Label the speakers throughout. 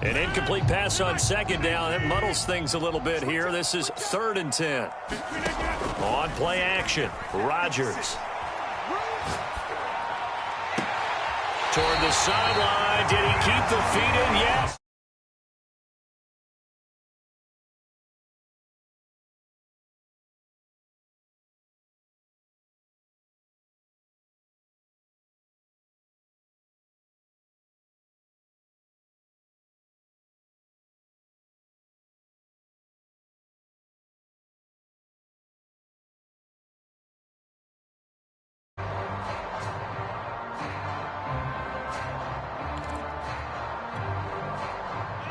Speaker 1: An incomplete pass on second down. That muddles things a little bit here. This is 3rd and 10. On play action, Rodgers. Toward the sideline. Did he keep the feet in? Yes.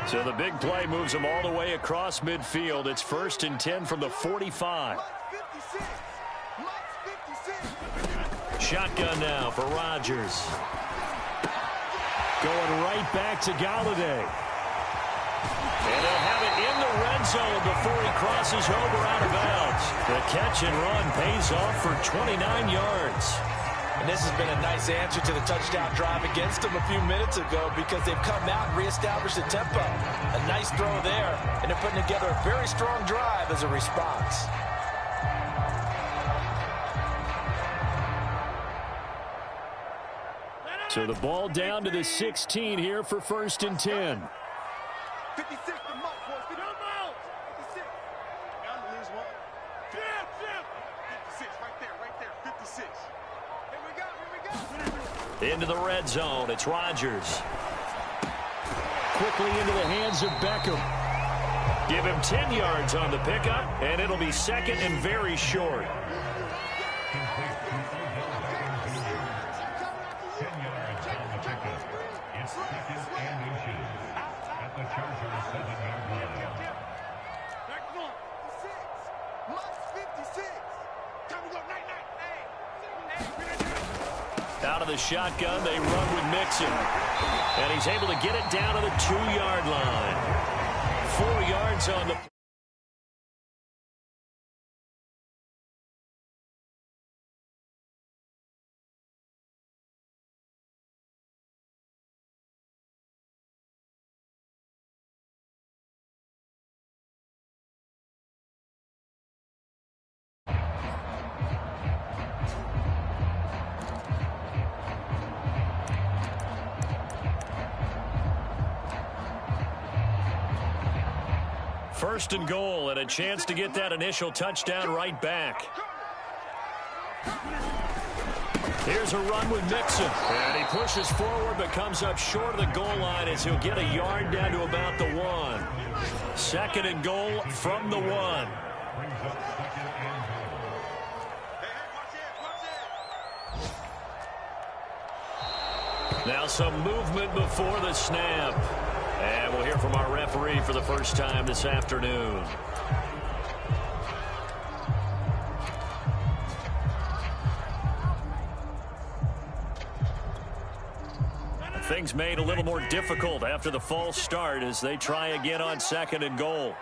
Speaker 1: So the big play moves them all the way across midfield. It's 1st and 10 from the 45. Shotgun now for Rodgers. Going right back to Galladay. And he'll have it in the red zone before he crosses over out of bounds. The catch and run pays off for 29 yards.
Speaker 2: And this has been a nice answer to the touchdown drive against them a few minutes ago because they've come out and reestablished the tempo. A nice throw there, and they're putting together a very strong drive as a response.
Speaker 1: So the ball down to the 16 here for 1st and 10.
Speaker 3: 56 to Mike, boys. 56. Down to lose one. 56, right there. 56. Here we go.
Speaker 1: Into the red zone. It's Rodgers. Quickly into the hands of Beckham. Give him 10 yards on the pickup, and it'll be 2nd and very short.
Speaker 4: 10 yards on the pickup. It's 2nd and inches at the Chargers' 7-yard line.
Speaker 1: Out of the shotgun, they run with Mixon. And he's able to get it down to the 2-yard line. 4 yards on the... First and goal, and a chance to get that initial touchdown right back. Here's a run with Mixon. And he pushes forward but comes up short of the goal line as he'll get a yard down to about the 1. 2nd and goal from the 1. Now some movement before the snap. And we'll hear from our referee for the first time this afternoon. Things made a little more difficult after the false start as they try again on 2nd and goal.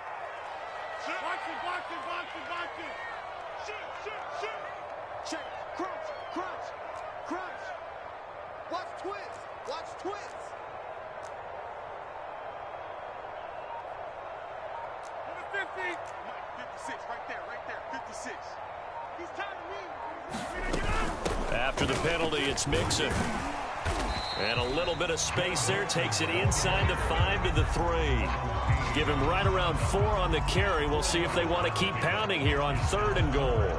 Speaker 1: After the penalty, it's Mixon. And a little bit of space there takes it inside the 5 to the 3. Give him right around 4 on the carry. We'll see if they want to keep pounding here on 3rd and goal.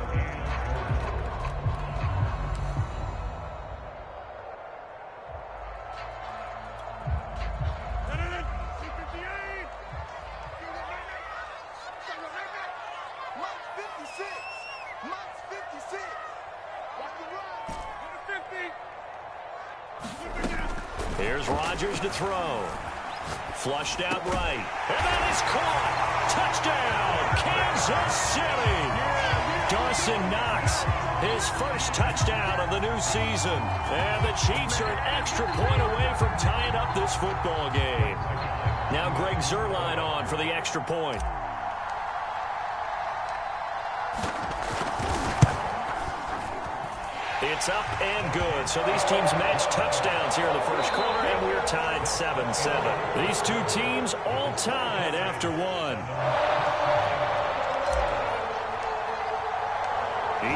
Speaker 1: Here's Rodgers to throw. Flushed out right. And that is caught. Touchdown, Kansas City. Dawson Knox, his first touchdown of the new season. And the Chiefs are an extra point away from tying up this football game. Now Greg Zuerlein on for the extra point. It's up and good. So these teams match touchdowns here in the first quarter, and we're tied 7-7. These two teams all tied after one.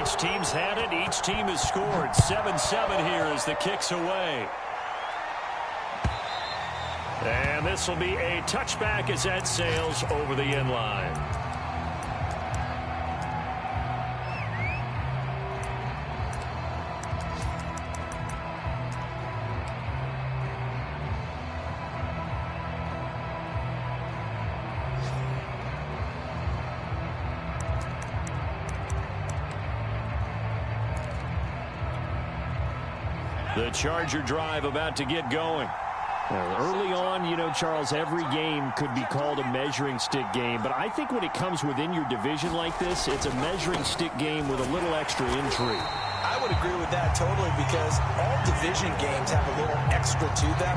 Speaker 1: Each team's had it. Each team has scored. 7-7 here as the kick's away. And this will be a touchback as that sails over the end line. The Charger drive about to get going. Well, early on, you know, Charles, every game could be called a measuring stick game. But I think when it comes within your division like this, it's a measuring stick game with a little extra intrigue.
Speaker 2: I would agree with that totally because all division games have a little extra to them.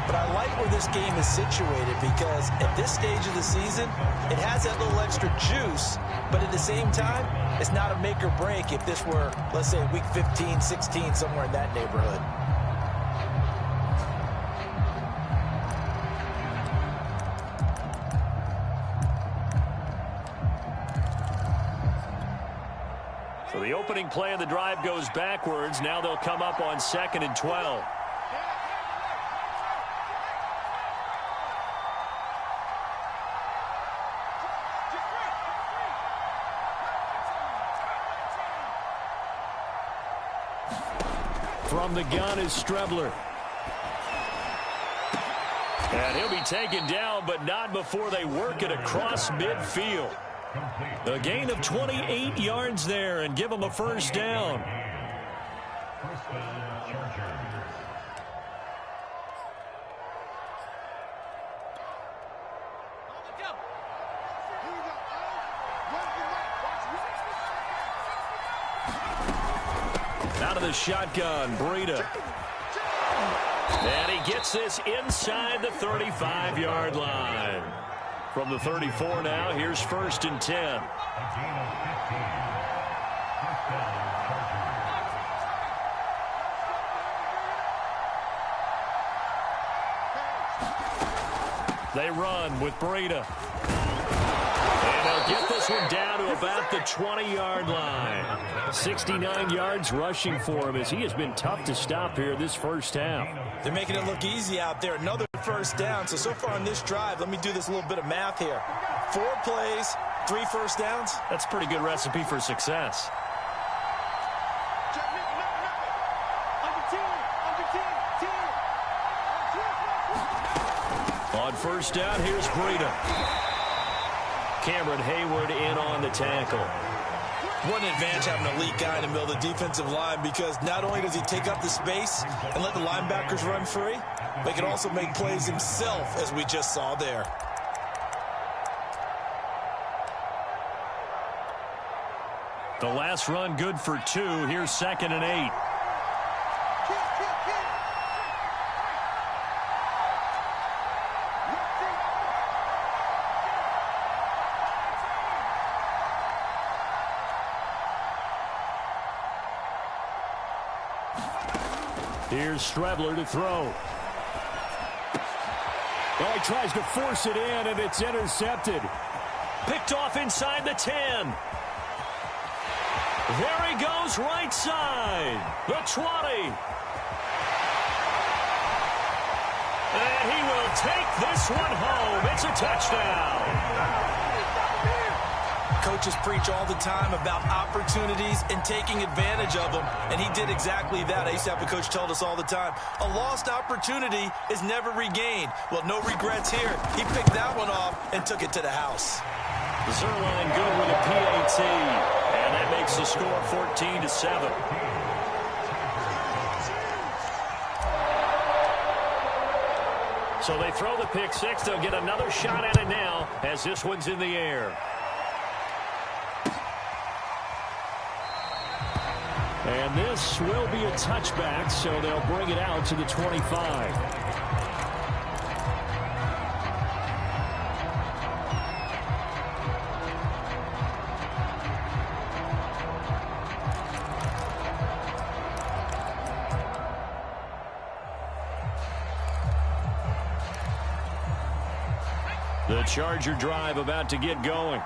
Speaker 2: But I like where this game is situated because at this stage of the season, it has that little extra juice. But at the same time, it's not a make or break if this were, let's say, week 15, 16, somewhere in that neighborhood.
Speaker 1: So the opening play of the drive goes backwards. Now they'll come up on 2nd and 12. From the gun is Strebler. And he'll be taken down, but not before they work it across midfield. A gain of 28 yards there and give them a first down.
Speaker 4: First down, Chargers.
Speaker 1: Out of the shotgun, Breida. And he gets this inside the 35-yard line. From the 34 now, here's 1st and 10.
Speaker 4: A gain of 15. First down, Chargers.
Speaker 1: They run with Breida. And they'll get this one down to about the 20-yard line. 69 yards rushing for him as he has been tough to stop here this first half.
Speaker 2: They're making it look easy out there. Another first down. So far on this drive, let me do this little bit of math here. 4 plays, 3 first downs.
Speaker 1: That's a pretty good recipe for success. On first down, here's Breida. Cameron Hayward in on the tackle.
Speaker 2: What an advantage having an elite guy in the middle of the defensive line because not only does he take up the space and let the linebackers run free, but he can also make plays himself, as we just saw there.
Speaker 1: The last run good for 2. Here's 2nd and 8. Here's Strebler to throw. Well, he tries to force it in, and it's intercepted. Picked off inside the 10. There he goes, right side. The 20. And he will take this one home. It's a touchdown.
Speaker 2: Coaches preach all the time about opportunities and taking advantage of them, and he did exactly that. I used to have a coach tell us all the time, a lost opportunity is never regained. Well, no regrets here. He picked that one off and took it to the house.
Speaker 1: Zerline good with a PAT, and that makes the score 14-7. So they throw the pick six. They'll get another shot at it now as this one's in the air. And this will be a touchback, so they'll bring it out to the 25. The Charger drive about to get going.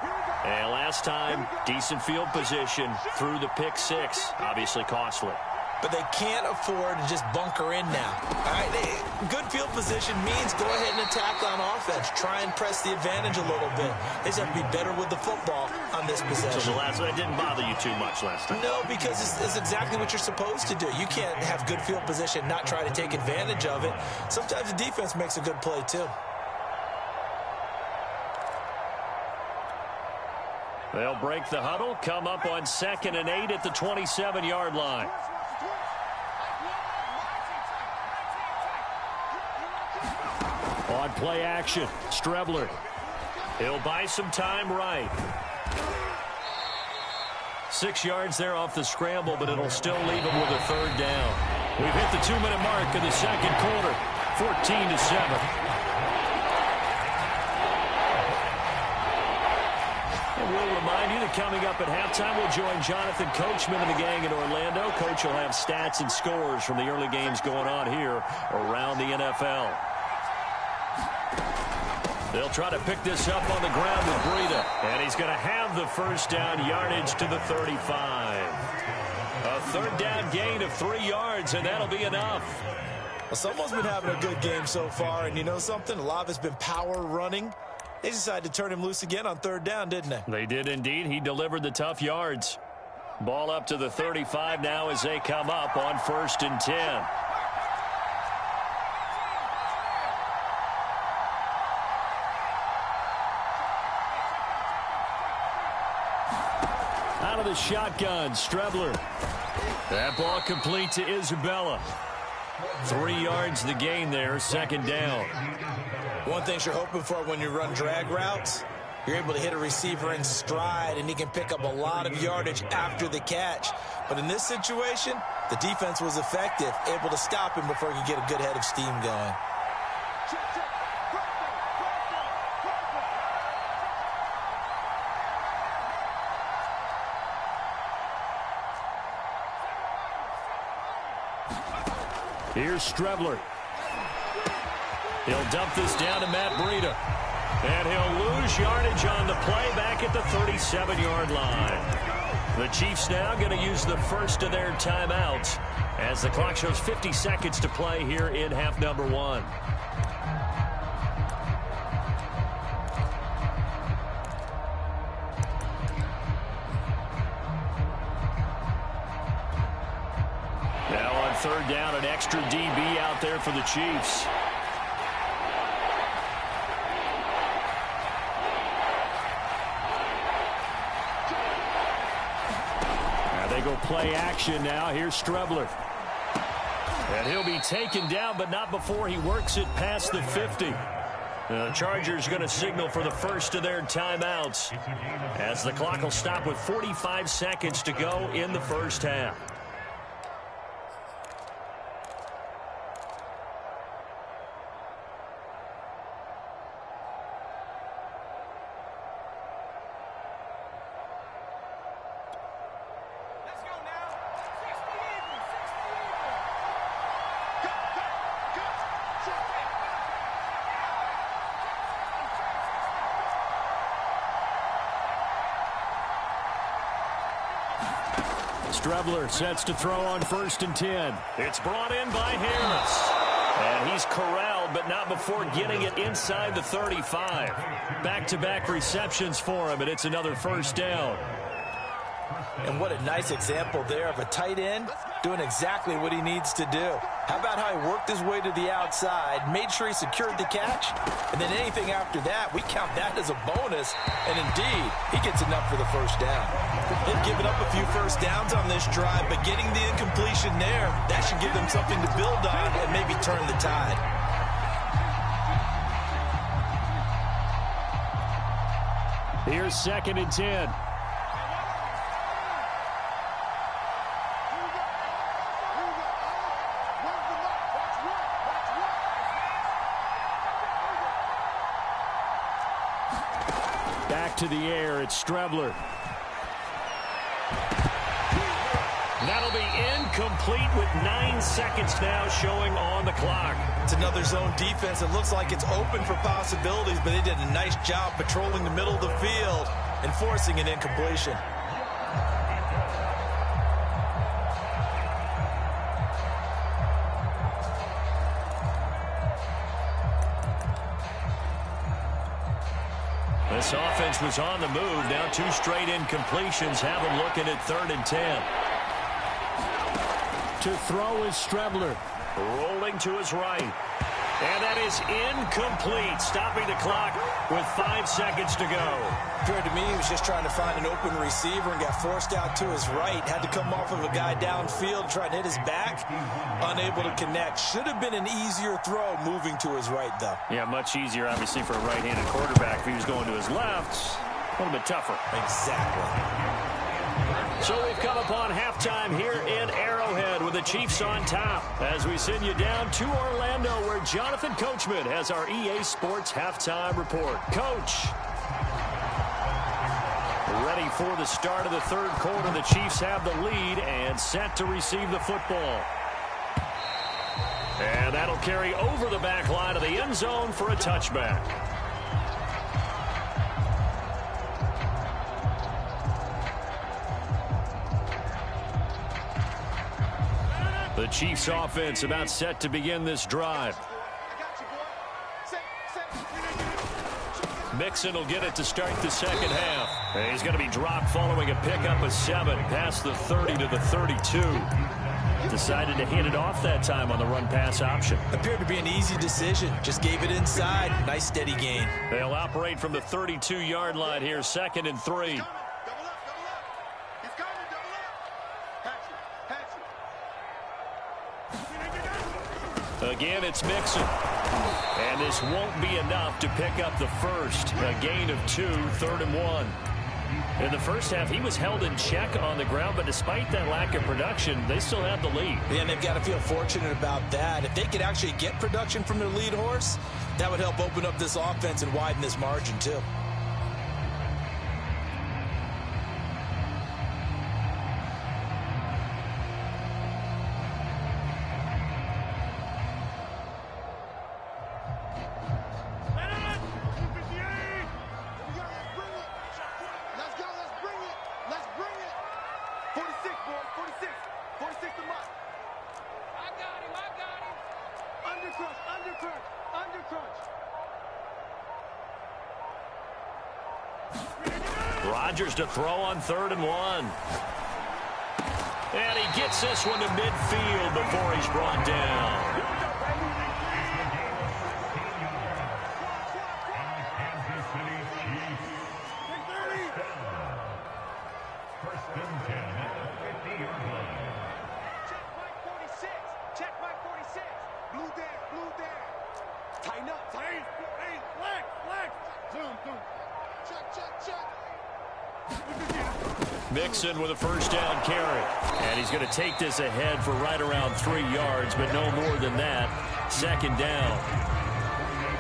Speaker 1: And last time, decent field position through the pick six. Obviously costly.
Speaker 2: But they can't afford to just bunker in now. All right, good field position means go ahead and attack on offense. Try and press the advantage a little bit. They just have to be better with the football on this possession.
Speaker 1: So the last one, it didn't bother you too much last time?
Speaker 2: No, because it's exactly what you're supposed to do. You can't have good field position, not try to take advantage of it. Sometimes the defense makes a good play, too.
Speaker 1: They'll break the huddle, come up on 2nd and 8 at the 27-yard line. On play action, Strebler. He'll buy some time right. 6 yards there off the scramble, but it'll still leave him with a 3rd down. We've hit the 2-minute mark of the second quarter, 14-7. We'll remind you that coming up at halftime, we'll join Jonathan Coachman and the gang in Orlando. Coach will have stats and scores from the early games going on here around the NFL. They'll try to pick this up on the ground with Breida. And he's going to have the first down, yardage to the 35. A 3rd down gain of 3 yards, and that'll be enough.
Speaker 2: Well, someone's been having a good game so far, and you know something? A lot of it's been power running. They decided to turn him loose again on 3rd down, didn't they?
Speaker 1: They did indeed. He delivered the tough yards. Ball up to the 35 now as they come up on 1st and 10. Out of the shotgun, Strebler. That ball complete to Isabella. 3 yards the gain there, 2nd down.
Speaker 2: One thing you're hoping for when you run drag routes, you're able to hit a receiver in stride, and he can pick up a lot of yardage after the catch. But in this situation, the defense was effective, able to stop him before he could get a good head of steam going.
Speaker 1: Here's Strebler. He'll dump this down to Matt Breida. And he'll lose yardage on the play back at the 37-yard line. The Chiefs now going to use the first of their timeouts as the clock shows 50 seconds to play here in half number 1. Now on 3rd down, an extra DB out there for the Chiefs. They go play action now. Here's Strebler. And he'll be taken down, but not before he works it past the 50. The Chargers going to signal for the first of their timeouts as the clock will stop with 45 seconds to go in the first half. Strebler sets to throw on 1st and 10. It's brought in by Harris. And he's corralled, but not before getting it inside the 35. Back-to-back receptions for him, and it's another 1st down.
Speaker 2: And what a nice example there of a tight end doing exactly what he needs to do. How about how he worked his way to the outside, made sure he secured the catch, and then anything after that, we count that as a bonus. And indeed, he gets enough for the 1st down. They've given up a few 1st downs on this drive, but getting the incompletion there, that should give them something to build on and maybe turn the tide.
Speaker 1: Here's 2nd and 10. Back to the air, it's Strebler. That'll be incomplete with 9 seconds now showing on the clock.
Speaker 2: It's another zone defense. It looks like it's open for possibilities, but they did a nice job patrolling the middle of the field and forcing an incompletion.
Speaker 1: This offense was on the move. Now 2 straight incompletions have them looking at 3rd and 10. To throw is Strebler. Rolling to his right. And that is incomplete, stopping the clock with 5 seconds to go.
Speaker 2: Appeared to me he was just trying to find an open receiver and got forced out to his right. Had to come off of a guy downfield, trying to hit his back. Unable to connect. Should have been an easier throw moving to his right, though.
Speaker 1: Yeah, much easier, obviously, for a right-handed quarterback. If he was going to his left, a little bit tougher.
Speaker 2: Exactly.
Speaker 1: So we've come upon halftime here in Arrowhead with the Chiefs on top as we send you down to Orlando where Jonathan Coachman has our EA Sports halftime report. Coach. Ready for the start of the 3rd quarter. The Chiefs have the lead and set to receive the football. And that'll carry over the back line of the end zone for a touchback. The Chiefs offense about set to begin this drive. Mixon will get it to start the second half. And he's going to be dropped following a pickup of 7 past the 30 to the 32. Decided to hand it off that time on the run-pass option.
Speaker 2: Appeared to be an easy decision. Just gave it inside. Nice steady gain.
Speaker 1: They'll operate from the 32-yard line here, 2nd and 3. Again, it's Mixon. And this won't be enough to pick up the first. A gain of 2, 3rd and 1. In the first half, he was held in check on the ground, but despite that lack of production, they still have the lead.
Speaker 2: Yeah, and they've got to feel fortunate about that. If they could actually get production from their lead horse, that would help open up this offense and widen this margin, too.
Speaker 1: Rodgers to throw on 3rd and 1. And he gets this one to midfield before he's brought down. Mixon with a first down carry. And he's going to take this ahead for right around 3 yards, but no more than that. 2nd down.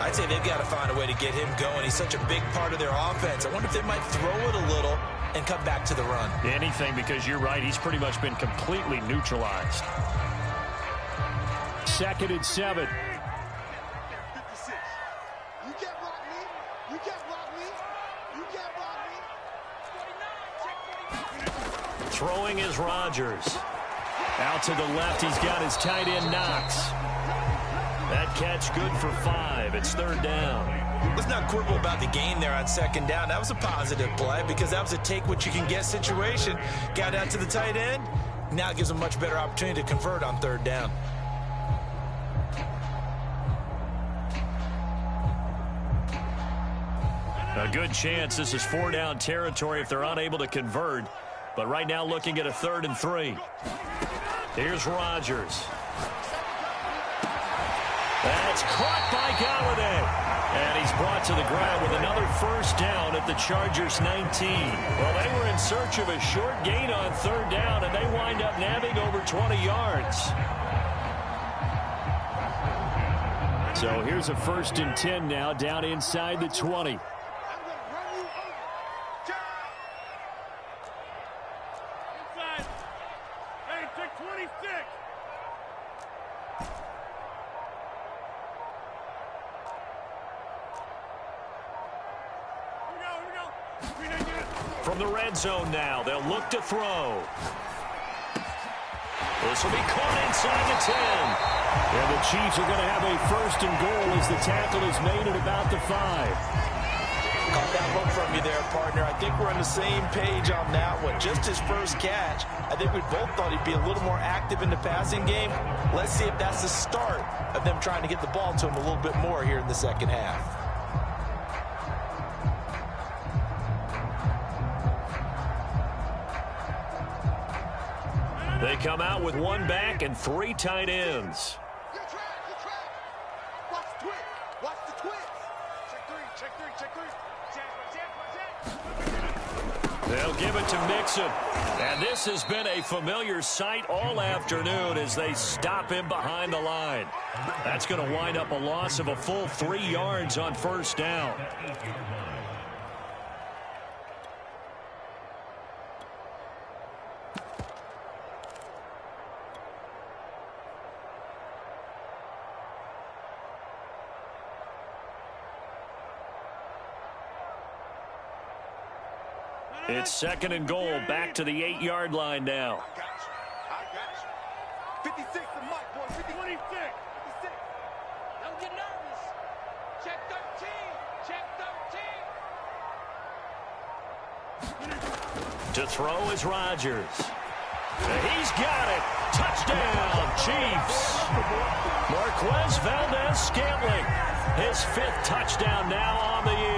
Speaker 2: I'd say they've got to find a way to get him going. He's such a big part of their offense. I wonder if they might throw it a little and come back to the run.
Speaker 1: Anything, because you're right. He's pretty much been completely neutralized. 2nd and 7. Throwing is Rodgers. Out to the left, he's got his tight end Knox. That catch good for 5. It's 3rd down.
Speaker 2: Let's not quibble about the gain there on 2nd down. That was a positive play because that was a take-what-you-can-get situation. Got out to the tight end. Now it gives him a much better opportunity to convert on 3rd down.
Speaker 1: A good chance this is 4-down territory if they're unable to convert. But right now looking at a 3rd and 3. Here's Rodgers. That's caught by Galladay. And he's brought to the ground with another first down at the Chargers 19. Well, they were in search of a short gain on 3rd down, and they wind up nabbing over 20 yards. So here's a 1st and 10 now down inside the 20. from the red zone now. They'll look to throw. This will be caught inside the 10.
Speaker 5: And the Chiefs are going to have a first and goal as the tackle is made at about the 5.
Speaker 2: Caught that look from you there, partner. I think we're on the same page on that one. Just his first catch, I think we both thought he'd be a little more active in the passing game. Let's see if that's the start of them trying to get the ball to him a little bit more here in the second half.
Speaker 1: They come out with one back and 3 tight ends.
Speaker 3: You track. Watch the twist. Watch the twist. Check three.
Speaker 1: They'll give it to Mixon. And this has been a familiar sight all afternoon as they stop him behind the line. That's going to wind up a loss of a full 3 yards on first down. It's second and goal, back to the 8-yard line now.
Speaker 3: I got you. 56 to Mike, boy. 56.
Speaker 6: Don't get nervous. Check 13.
Speaker 1: To throw is Rodgers. He's got it. Touchdown, Chiefs. Marquez Valdez-Scantling, his 5th touchdown now on the year.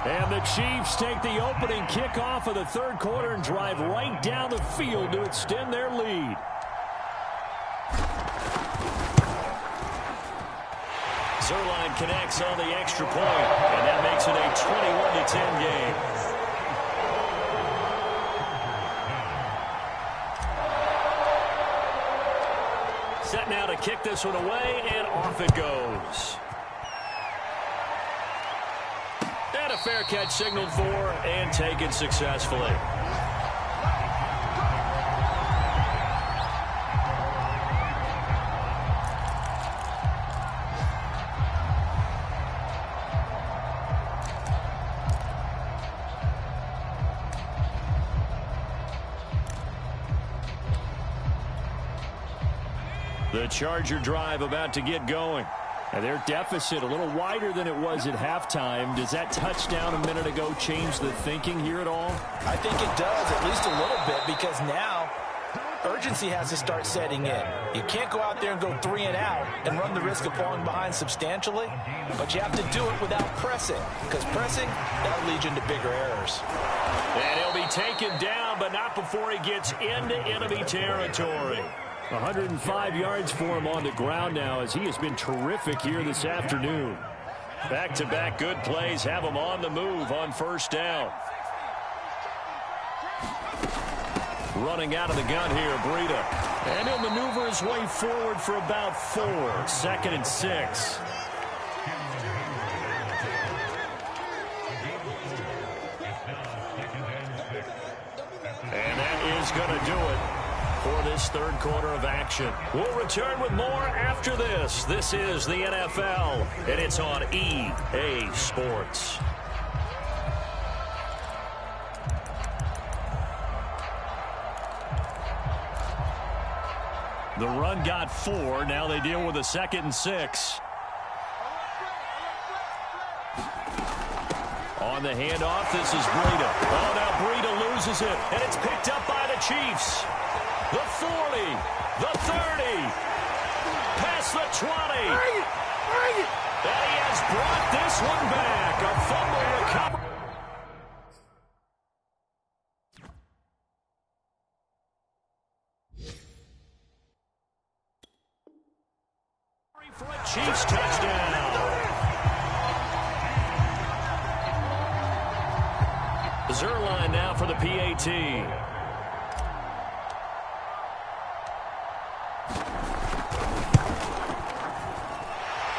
Speaker 5: And the Chiefs take the opening kickoff of the third quarter and drive right down the field to extend their lead.
Speaker 1: Zerline connects on the extra point, and that makes it a 21-10 game. Set now to kick this one away, and off it goes. And a fair catch signaled for and taken successfully. The Charger drive about to get going.
Speaker 5: And their deficit a little wider than it was at halftime. Does that touchdown a minute ago change the thinking here at all?
Speaker 2: I think it does, at least a little bit, because now urgency has to start setting in. You can't go out there and go 3 and out and run the risk of falling behind substantially, but you have to do it without pressing, because pressing, that leads you into bigger errors.
Speaker 1: And he'll be taken down, but not before he gets into enemy territory.
Speaker 5: 105 yards for him on the ground now as he has been terrific here this afternoon.
Speaker 1: Back-to-back good plays have him on the move on first down. Running out of the gun here, Breida. And he'll maneuver his way forward for about 4. 2nd and 6. And that is going to do it for this third quarter of action. We'll return with more after this. This is the NFL, and it's on EA Sports. The run got 4. Now they deal with a 2nd and 6. On the handoff, this is Breida. Oh, now Breida loses it, and it's picked up by the Chiefs. The 40, the 30, past the 20. And he has brought this one back. A fumble recovery. For a Chiefs touchdown. Zerline now for the PAT.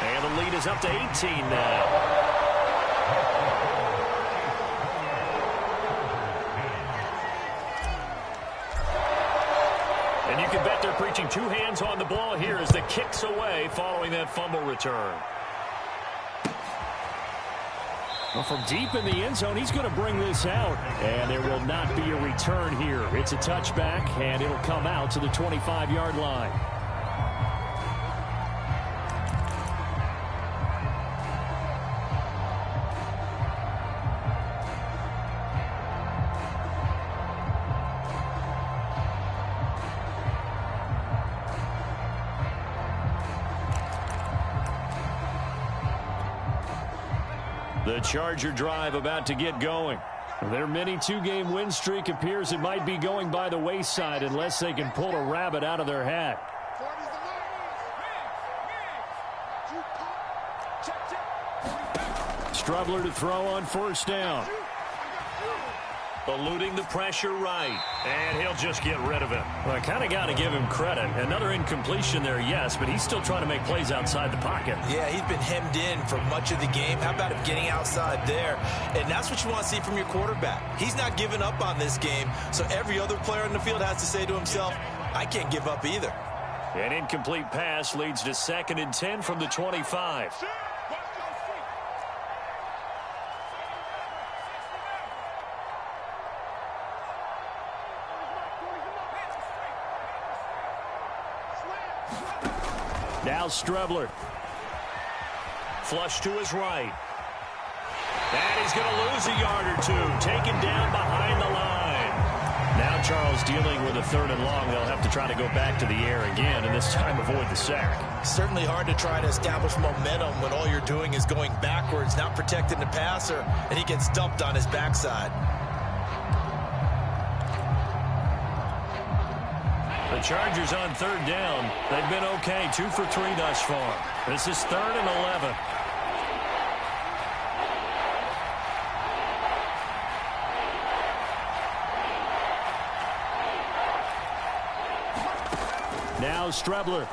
Speaker 1: And the lead is up to 18 now. And you can bet they're preaching 2 hands on the ball here as the kick's away following that fumble return.
Speaker 5: Well, from deep in the end zone, he's going to bring this out. And there will not be a return here. It's a touchback, and it'll come out to the 25-yard line. The Charger drive about to get going. Their mini two-game win streak appears it might be going by the wayside unless they can pull a rabbit out of their hat. Strubler to throw on first down.
Speaker 1: Eluding the pressure right. And he'll just get rid of it.
Speaker 5: Well, I kind of got to give him credit. Another incompletion there, yes, but he's still trying to make plays outside the pocket.
Speaker 2: Yeah, he's been hemmed in for much of the game. How about him getting outside there? And that's what you want to see from your quarterback. He's not giving up on this game, so every other player in the field has to say to himself, I can't give up either.
Speaker 5: An incomplete pass leads to 2nd and 10 from the 25. Now Strubler.
Speaker 1: Flush to his right. And he's going to lose a yard or two. Taken down behind the line.
Speaker 5: Now Charles dealing with a 3rd and long. They'll have to try to go back to the air again, and this time avoid the sack.
Speaker 2: Certainly hard to try to establish momentum when all you're doing is going backwards, not protecting the passer, and he gets dumped on his backside.
Speaker 5: The Chargers on 3rd down. They've been okay, 2 for 3 thus far. This is 3rd and 11. Now Strubler.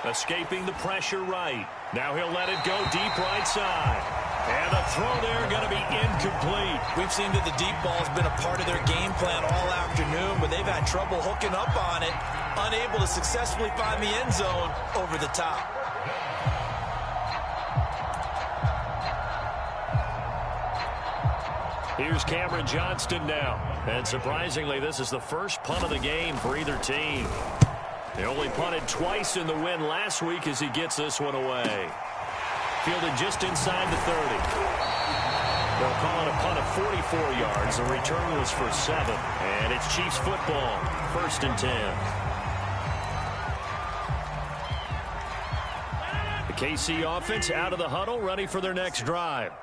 Speaker 1: Escaping the pressure right. Now he'll let it go deep right side. And the throw there going to be incomplete.
Speaker 2: We've seen that the deep ball has been a part of their game plan all afternoon, but they've had trouble hooking up on it, unable to successfully find the end zone over the top.
Speaker 5: Here's Cameron Johnston now. And surprisingly, this is the first punt of the game for either team. They only punted twice in the win last week as he gets this one away. Fielded just inside the 30. They'll call it a punt of 44 yards. The return was for 7. And it's Chiefs football, 1st and 10. The KC offense out of the huddle, ready for their next drive.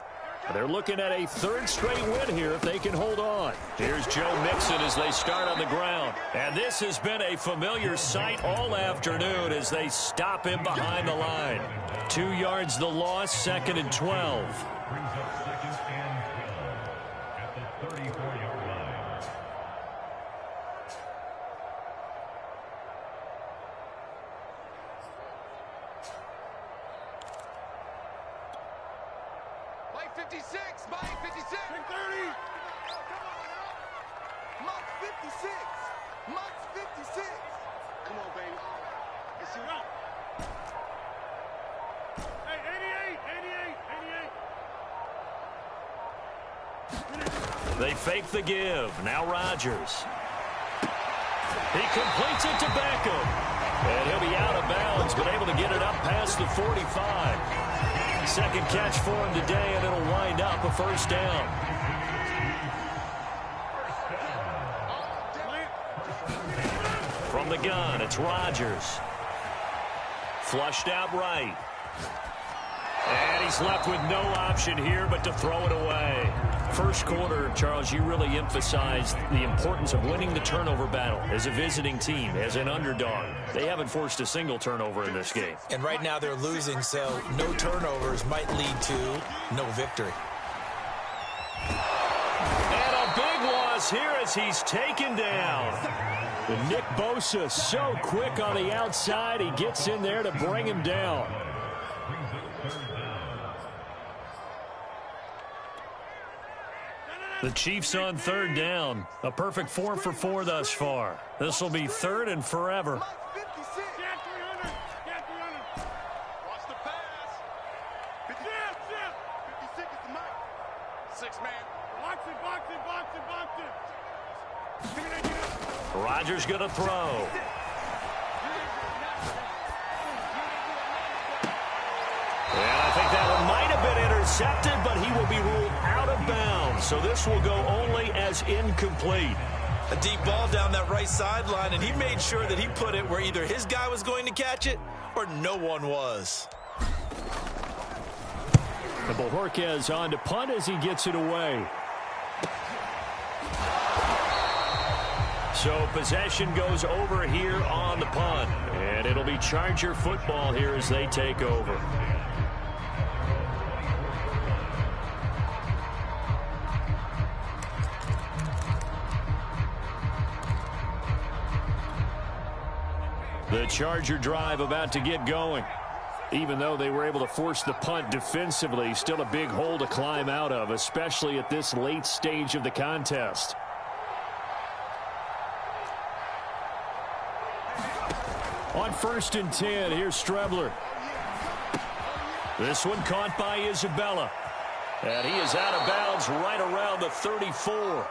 Speaker 5: They're looking at a 3rd straight win here if they can hold on. Here's Joe Mixon as they start on the ground. And this has been a familiar sight all afternoon as they stop him behind the line. 2 yards the loss, 2nd and 12.
Speaker 4: Brings up 2nd and 12 at the 34-yard line.
Speaker 3: Mike 56, Mike 56. 30. Mike 56. Mike 56. Come on, baby. Let's see it. Hey, 88, 88, 88.
Speaker 1: They fake the give. Now Rodgers. He completes it to Beckham. And he'll be out of bounds, but able to get it up past the 45. 2nd catch for him today, and it'll wind up a 1st down. From the gun, it's Rodgers. Flushed out right. And he's left with no option here but to throw it away.
Speaker 5: First quarter, Charles, you really emphasized the importance of winning the turnover battle as a visiting team, as an underdog. They haven't forced a single turnover in this game.
Speaker 2: And right now they're losing, so no turnovers might lead to no victory.
Speaker 1: And a big loss here as he's taken down.
Speaker 5: Nick Bosa so quick on the outside. He gets in there to bring him down. The Chiefs on 3rd down. A perfect 4 for 4 thus far. This will be 3rd and forever.
Speaker 3: Mike 56. Get 300. Get 300. Watch the pass. 56. tickets to Mike. 6 man. Boxing.
Speaker 5: Rodgers going to throw. And I think that one might have been intercepted, but he will be ruled out of bounds. So this will go only as incomplete.
Speaker 2: A deep ball down that right sideline, and he made sure that he put it where either his guy was going to catch it or no one was.
Speaker 5: And Bojorquez on to punt as he gets it away. So possession goes over here on the punt. And it'll be Charger football here as they take over. The Charger drive about to get going. Even though they were able to force the punt defensively, still a big hole to climb out of, especially at this late stage of the contest. On 1st and 10, here's Strebler. This one caught by Isabella. And he is out of bounds right around the 34.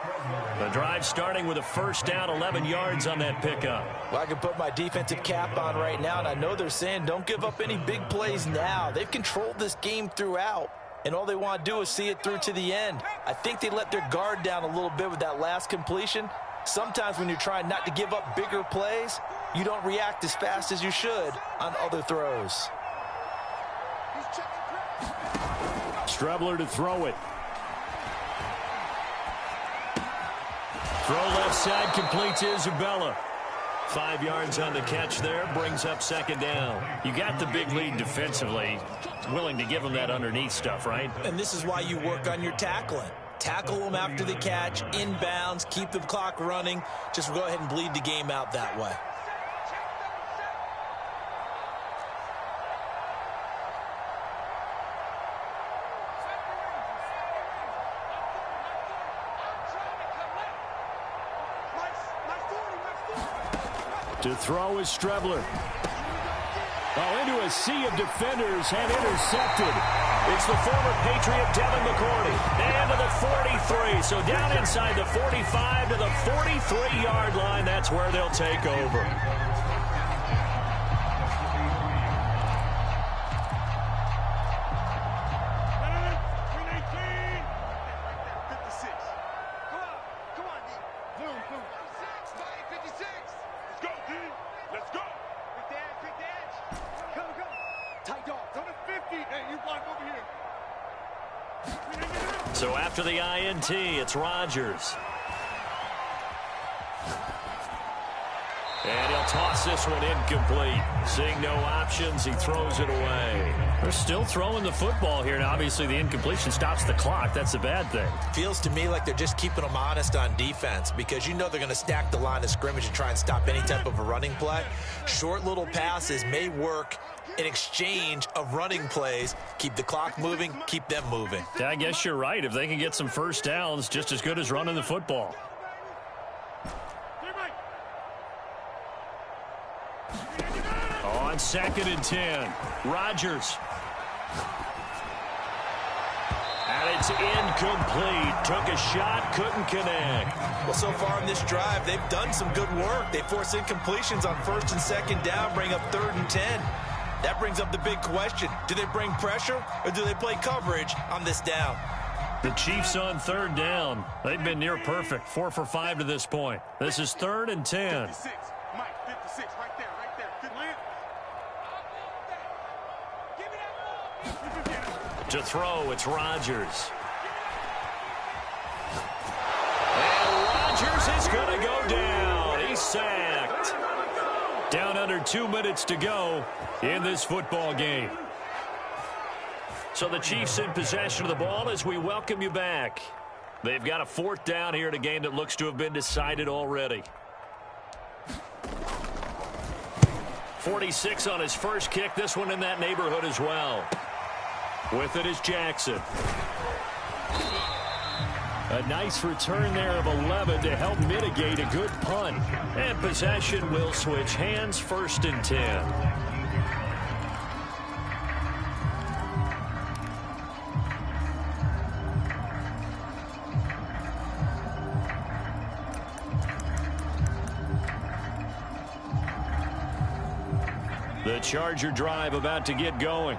Speaker 5: The drive starting with a first down, 11 yards on that pickup.
Speaker 2: Well, I can put my defensive cap on right now, and I know they're saying don't give up any big plays now. They've controlled this game throughout, and all they want to do is see it through to the end. I think they let their guard down a little bit with that last completion. Sometimes when you're trying not to give up bigger plays, you don't react as fast as you should on other throws.
Speaker 5: Strebler to throw it. Throw left side completes Isabella. 5 yards on the catch there, brings up 2nd down. You got the big lead defensively. Willing to give them that underneath stuff, right?
Speaker 2: And this is why you work on your tackling. Tackle them after the catch, inbounds, keep the clock running. Just go ahead and bleed the game out that way.
Speaker 5: To throw is Strebler. Oh, into a sea of defenders and intercepted. It's the former Patriot Devin McCourty. And to the 43. So down inside the 45 to the 43-yard line. That's where they'll take over. So after the INT, it's Rodgers. And he'll toss this one incomplete. Seeing no options, he throws it away. They're still throwing the football here, and obviously the incompletion stops the clock. That's a bad thing.
Speaker 2: Feels to me like they're just keeping them honest on defense because you know they're going to stack the line of scrimmage and try and stop any type of a running play. Short little passes may work in exchange of running plays. Keep the clock moving, keep them moving.
Speaker 5: Yeah, I guess you're right. If they can get some first downs, just as good as running the football. On 2nd and 10, Rodgers. And it's incomplete. Took a shot, couldn't connect.
Speaker 2: Well, so far in this drive, they've done some good work. They force incompletions on 1st and 2nd down, bring up 3rd and 10. That brings up the big question. Do they bring pressure or do they play coverage on this down?
Speaker 5: The Chiefs on 3rd down. They've been near perfect. 4 for 5 to this point. This is 3rd and 10.
Speaker 3: 56. Mike, 56, right there. Good land.
Speaker 5: To throw, it's Rodgers. And Rodgers is going to go down. He's sacked. Down under 2 minutes to go in this football game. So the Chiefs in possession of the ball as we welcome you back. They've got a 4th down here in a game that looks to have been decided already. 46 on his first kick. This one in that neighborhood as well. With it is Jackson. A nice return there of 11 to help mitigate a good punt. And possession will switch hands, 1st and 10. The Charger drive about to get going.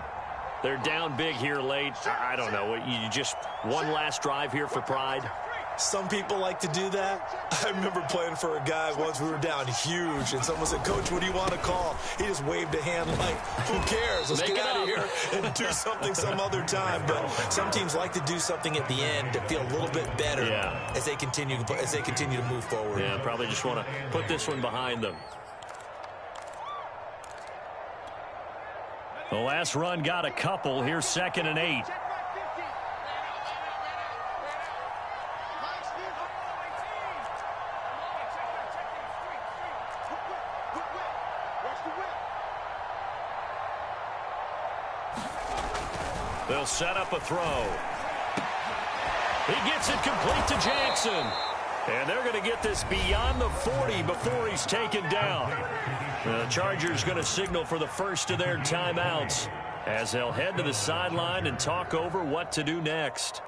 Speaker 5: They're down big here late. I don't know. You just one last drive here for pride?
Speaker 2: Some people like to do that. I remember playing for a guy once. We were down huge, and someone said, "Coach, what do you want to call?" He just waved a hand like, "Who cares? Let's get out of here and do something some other time." But some teams like to do something at the end to feel a little bit better as they continue to move forward.
Speaker 5: Yeah, probably just want to put this one behind them. The last run got a couple. Here's 2nd and 8. They'll set up a throw. He gets it complete to Jackson. And they're going to get this beyond the 40 before he's taken down. The Chargers going to signal for the first of their timeouts as they'll head to the sideline and talk over what to do next.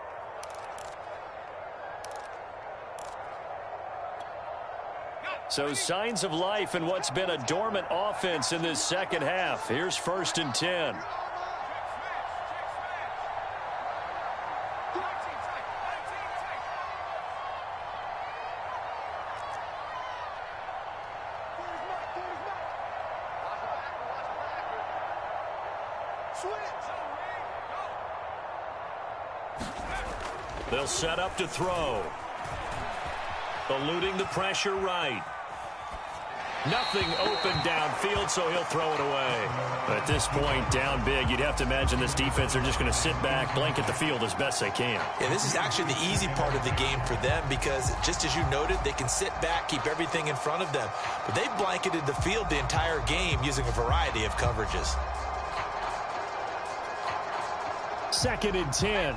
Speaker 5: So signs of life in what's been a dormant offense in this second half. Here's 1st and 10. They'll set up to throw. Eluding the pressure right. Nothing open downfield, so he'll throw it away. At this point, down big, you'd have to imagine this defense, they're just going to sit back, blanket the field as best they can.
Speaker 2: Yeah, this is actually the easy part of the game for them because, just as you noted, they can sit back, keep everything in front of them. But they've blanketed the field the entire game using a variety of coverages.
Speaker 5: 2nd and 10.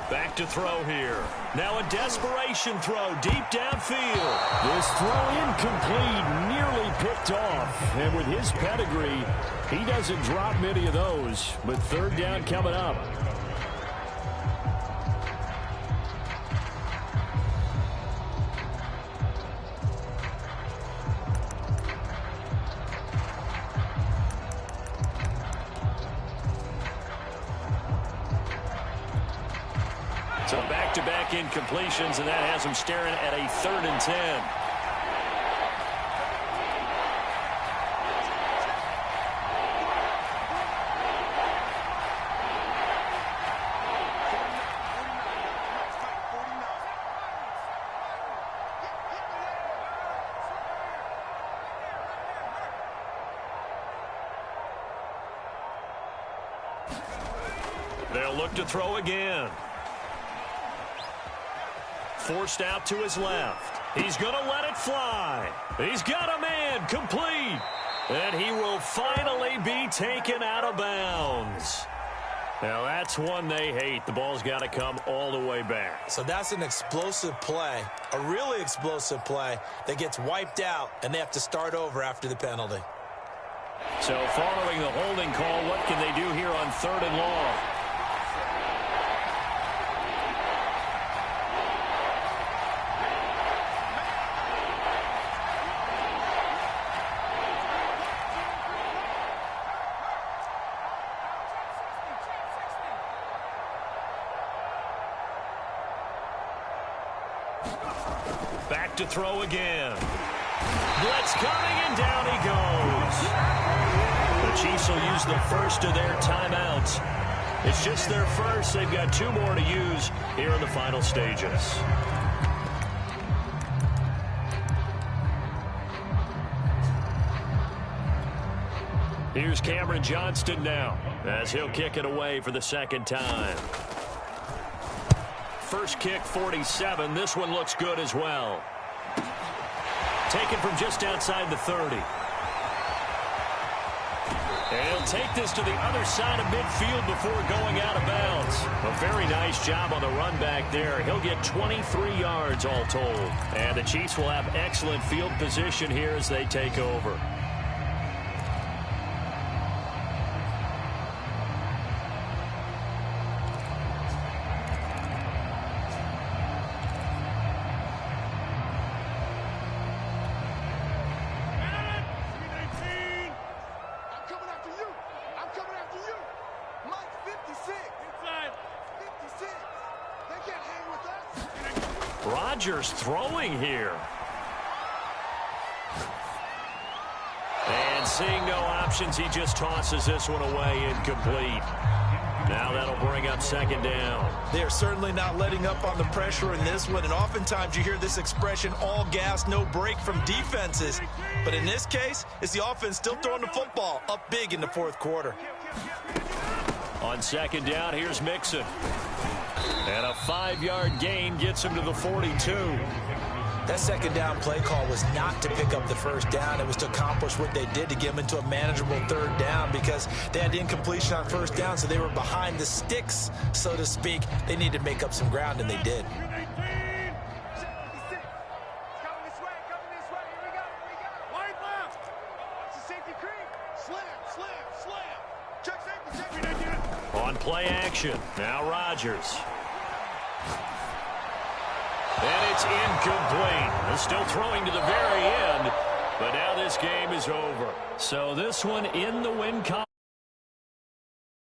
Speaker 5: Back to throw here. Now a desperation throw deep downfield. This throw incomplete, nearly picked off. And with his pedigree, he doesn't drop many of those. But 3rd down coming up. So back-to-back incompletions, and that has him staring at a 3rd and 10. They'll look to throw again. Forced out to his left. He's going to let it fly. He's got a man complete. And he will finally be taken out of bounds. Now, that's one they hate. The ball's got to come all the way back.
Speaker 2: So that's an explosive play, a really explosive play that gets wiped out, and they have to start over after the penalty.
Speaker 5: So following the holding call, what can they do here on 3rd and long? Back to throw again. Blitz coming, and down he goes. The Chiefs will use the first of their timeouts. It's just their first. They've got 2 more to use here in the final stages. Here's Cameron Johnston now as he'll kick it away for the 2nd time. First kick, 47. This one looks good as well. Taken from just outside the 30. And he'll take this to the other side of midfield before going out of bounds. A very nice job on the run back there. He'll get 23 yards all told. And the Chiefs will have excellent field position here as they take over. Rodgers throwing here. And seeing no options, he just tosses this one away incomplete. Now that'll bring up second down.
Speaker 2: They're certainly not letting up on the pressure in this one, and oftentimes you hear this expression, all gas, no break from defenses. But in this case, it's the offense still throwing the football up big in the fourth quarter.
Speaker 5: On second down, here's Mixon. And a 5-yard gain gets him to the 42.
Speaker 2: That second down play call was not to pick up the first down. It was to accomplish what they did to get them into a manageable third down because they had incompletion on first down, so they were behind the sticks, so to speak. They needed to make up some ground, and they did.
Speaker 5: On play action, now Rodgers. And it's incomplete. They're still throwing to the very end, but now this game is over. So this one in the win column.